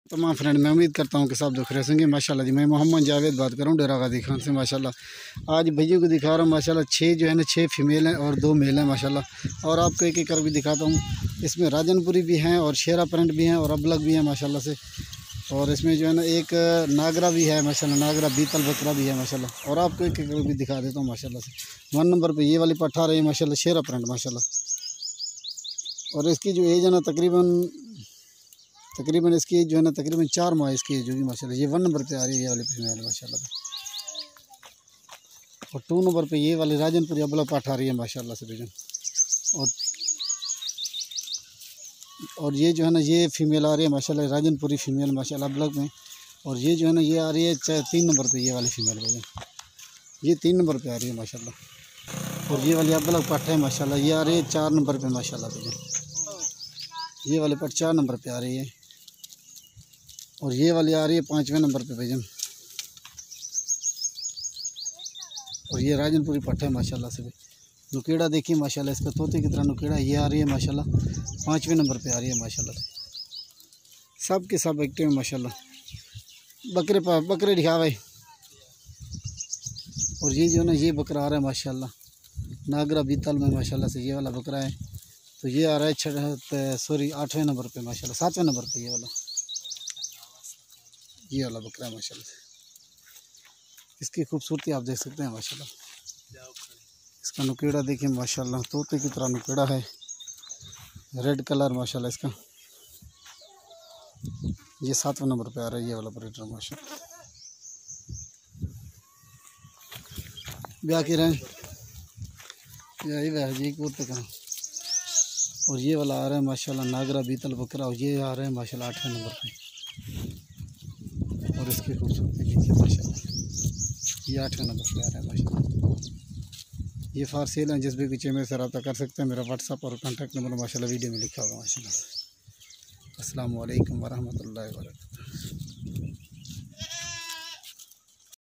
तमाम फ्रेंड, मैं उम्मीद करता हूँ कि सब दुख रहे होंगे। माशाल्लाह जी, मैं मोहम्मद जावेद बात कर रहा हूँ डेरा गाजी खान से। माशाल्लाह आज भैया को दिखा रहा हूँ। माशाल्लाह 6 जो है ना 6 फीमेल हैं और 2 मेल हैं माशाल्लाह। और आपको एक एक कर भी दिखाता हूँ। इसमें राजनपुरी भी हैं और शेरा प्रिंट भी हैं और अबलग भी हैं माशाल्लाह से। और इसमें जो है ना एक नागरा भी है माशाल्लाह, नागरा बीतल बकरा भी है माशाल्लाह। और आपको एक एक भी दिखा देता हूँ माशाल्लाह से। 1 नंबर पे ये वाली पट्ठा रही है माशाल्लाह, शेरा प्रिंट माशाल्लाह। और इसकी जो एज है ना तकरीबन इसकी एज जो है ना तकरीबन 4 माह इसकी एज होगी माशाल्लाह। ये 1 नंबर पे आ रही है ये वाली फीमेल माशाल्लाह। और 2 नंबर पे ये वाली राजनपुरी अबला पट्ठा आ रही है माशाल्लाह से बेजन। और ये जो है ना ये फीमेल आ रही है माशाल्लाह, राजनपुरी फीमेल माशाल्लाह अबलग में। और ये जो है ना ये आ रही है 3 नंबर पे ये वाली फीमेल बेजन। ये 3 नंबर पे आ रही है माशाल्लाह। और ये वाली अबलग पट्ठा है माशाल्लाह, ये आ रही है 4 नंबर पे माशाल्लाह बेजन। ये वाली पट्ट 4 नंबर पे आ रही है। और ये वाली आ रही है 5वें नंबर पे बेजन। और ये राजनपुरी पट्टा है माशाल्लाह से। नुकेड़ा देखिए माशाल्लाह, इसका तोते की तरह नुकेड़ा। ये आ रही है माशाल्लाह 5वें नंबर पे आ रही है माशाल्लाह से। सब के सब एक्टिव है माशाल्लाह। बकरे दिखा भाई। और ये जो ना ये बकरा आ रहा है माशाल्लाह नागरा बीतल में माशाल्लाह से। ये वाला बकरा है तो ये आ रहा है 8वें नंबर पे माशाल्लाह, 7वें नंबर पे ये वाला बकरा है माशाल्लाह से। इसकी खूबसूरती आप देख सकते हैं माशाल्लाह। इसका नुकेड़ा देखिए माशाल्लाह, तोते की तरह नुकेड़ा है, रेड कलर माशाल्लाह इसका। ये 7वें नंबर पे आ रहा है ये वाला ब्रीडर माशाल्लाह। ब्याह की रहें यही वह जी कूदते करें। और ये वाला आ रहा है माशाल्लाह नागरा बीतल बकरा। और ये आ रहा है माशाल्लाह 8वें नंबर पे। और इसकी खूबसूरती देखिए माशाल्लाह, ये 8वें नंबर पे आ रहा है माशाल्लाह। ये फॉर सेल हैं, जिस भी कुछ मेरे से रब्ता कर सकते हैं। मेरा व्हाट्सअप और कॉन्टैक्ट नंबर माशाल्लाह वीडियो में लिखा होगा माशाल्लाह। अस्सलाम वालेकुम वरहमतुल्लाहि व बरकातहू।